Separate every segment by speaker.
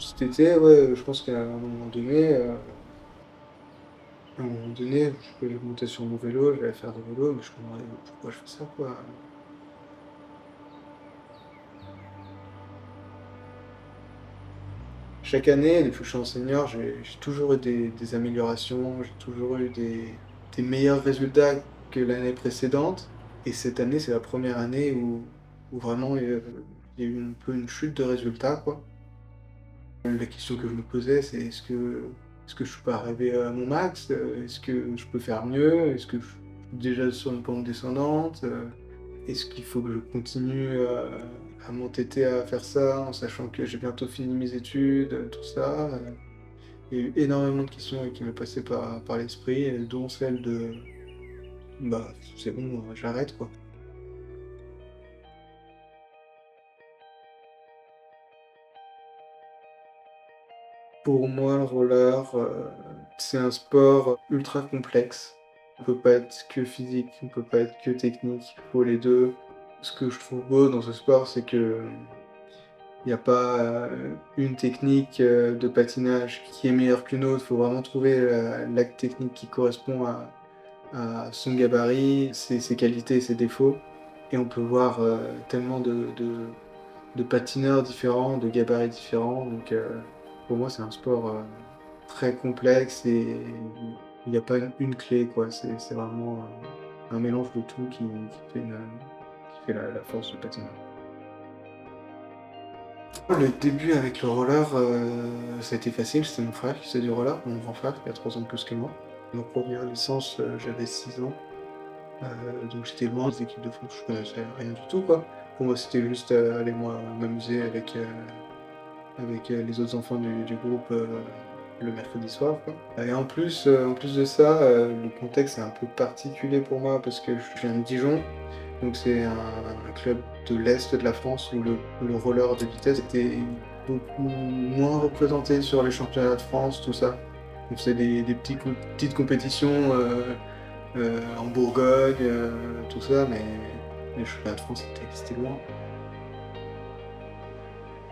Speaker 1: Cet été, ouais, je pense qu'à un moment donné, je vais monter sur mon vélo, je vais faire du vélo, mais je me demandais pourquoi je fais ça, quoi? Chaque année, depuis que je suis enseignant, j'ai toujours eu des améliorations, j'ai toujours eu des meilleurs résultats que l'année précédente. Et cette année, c'est la première année où vraiment, il y a eu un peu une chute de résultats, quoi. La question que je me posais, c'est: «Est-ce que je suis pas arrivé à mon max? Est-ce que je peux faire mieux? Est-ce que je suis déjà sur une pente descendante? Est-ce qu'il faut que je continue, à m'entêter à faire ça en sachant que j'ai bientôt fini mes études?» Tout ça, il y a eu énormément de questions qui m'est passé par l'esprit, dont celle de: «Bah, c'est bon, j'arrête, quoi». Pour moi, le roller, c'est un sport ultra complexe. On peut pas être que physique, on peut pas être que technique, il faut les 2. Ce que je trouve beau dans ce sport, c'est que il y a pas, une technique, de patinage qui est meilleure qu'une autre. Il faut vraiment trouver la technique qui correspond à son gabarit, ses qualités et ses défauts. Et on peut voir, tellement de patineurs différents, de gabarits différents. Donc, pour moi, c'est un sport, très complexe et il n'y a pas une clé, quoi. C'est vraiment, un mélange de tout qui fait la force du patinage. Le début avec le roller, ça a été facile, c'était mon frère qui faisait du roller, mon grand frère qui a 3 ans de plus que moi. Ma première licence, j'avais 6 ans, donc j'étais loin des équipes de France, je connaissais rien du tout, quoi. Pour moi, c'était juste, aller moi m'amuser avec les autres enfants du groupe, le mercredi soir, quoi. Et en plus de ça, le contexte est un peu particulier pour moi parce que je viens de Dijon, donc c'est un club de l'est de la France où le roller de vitesse était beaucoup moins représenté sur les championnats de France, tout ça. On faisait des petites compétitions, en Bourgogne, tout ça, mais les championnats de France, c'était loin.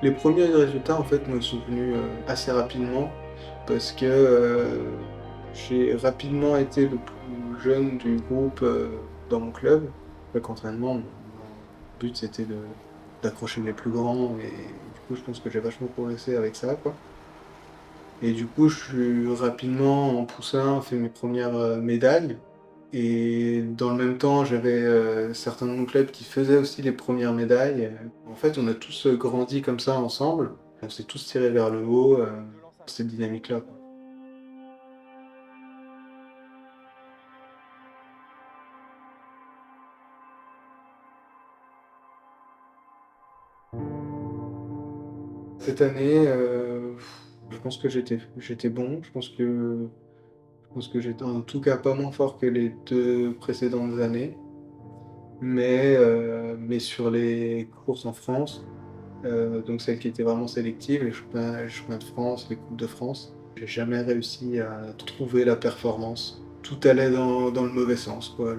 Speaker 1: Les premiers résultats, en fait, me sont venus, assez rapidement parce que, j'ai rapidement été le plus jeune du groupe, dans mon club. Chaque entraînement, mon but, c'était de d'accrocher les plus grands et du coup, je pense que j'ai vachement progressé avec ça, quoi. Et du coup, je suis rapidement, en poussin, fait mes premières res médailles et dans le même temps, j'avais, certains de mon club qui faisaient aussi les premières médailles, en fait, on a tous, grandi comme ça ensemble. On s'est tous tirés vers le haut, cette dynamique-là, quoi. Cette année, je pense que j'étais bon. Je pense que j'étais en tout cas pas moins fort que les 2 précédentes années. Mais sur les courses en France, donc celles qui étaient vraiment sélectives, les championnats de France, les coupes de France, j'ai jamais réussi à trouver la performance. Tout allait dans le mauvais sens, quoi.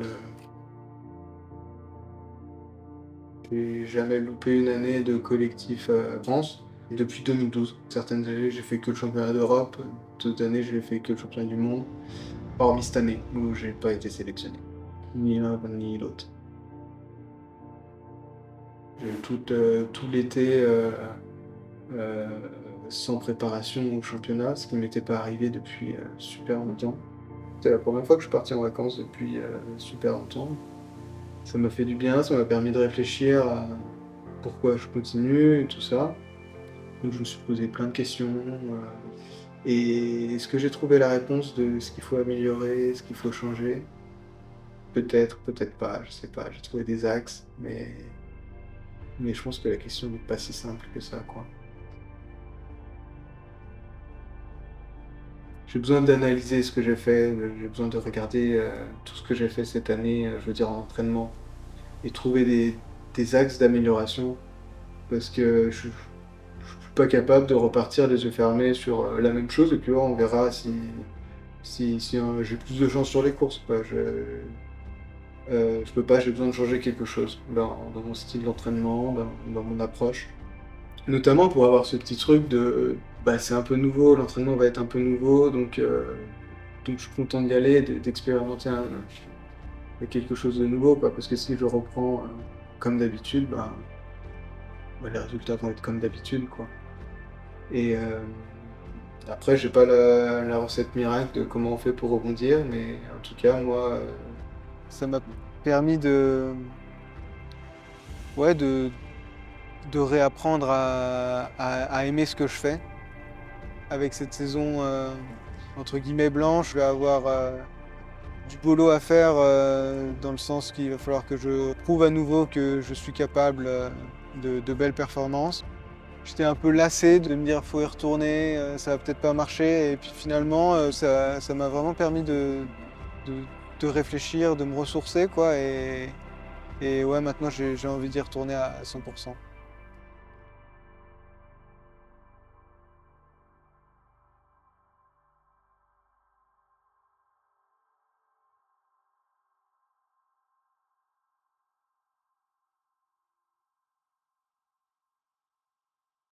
Speaker 1: J'ai jamais loupé une année de collectif, France depuis 2012. Certaines années, j'ai fait que le championnat d'Europe, d'autres années, j'ai fait que le championnat du monde, hormis cette année où j'ai pas été sélectionné. Ni l'un ni l'autre. J'ai eu tout l'été, heu, sans préparation au championnat, ce qui m'était pas arrivé depuis, super longtemps. C'est la première fois que je suis parti en vacances depuis, super longtemps. Ça m'a fait du bien, ça m'a permis de réfléchir à pourquoi je continue et tout ça. Donc je me suis posé plein de questions, et est-ce que j'ai trouvé la réponse de ce qu'il faut améliorer, ce qu'il faut changer? Peut-être, peut-être pas, je sais pas. J'ai trouvé des axes, mais je pense que la question n'est pas si simple que ça, quoi. J'ai besoin d'analyser ce que j'ai fait, j'ai besoin de regarder, tout ce que j'ai fait cette année, je veux dire en entraînement et trouver des axes d'amélioration parce que je suis pas capable de repartir les yeux fermés sur, la même chose et puis, ouais, on verra si, j'ai plus de chance sur les courses, quoi. Je peux pas, j'ai besoin de changer quelque chose dans mon style d'entraînement, dans mon approche. Notamment pour avoir ce petit truc de Bah, c'est un peu nouveau, l'entraînement va être un peu nouveau, donc je suis content d'y aller, d'expérimenter quelque chose de nouveau, quoi. Parce que si je reprends, comme d'habitude, bah, les résultats vont être comme d'habitude, quoi. Et après, j'ai pas la recette miracle de comment on fait pour rebondir, mais en tout cas, moi, ça m'a permis ouais, de réapprendre à aimer ce que je fais. Avec cette saison, entre guillemets «blanche», je vais avoir, du boulot à faire, dans le sens qu'il va falloir que je prouve à nouveau que je suis capable, de belles performances. J'étais un peu lassé de me dire: «Faut y retourner, ça va peut-être pas marcher» et puis finalement, ça m'a vraiment permis de de réfléchir, de me ressourcer quoi et ouais, maintenant j'ai envie d'y retourner à 100%.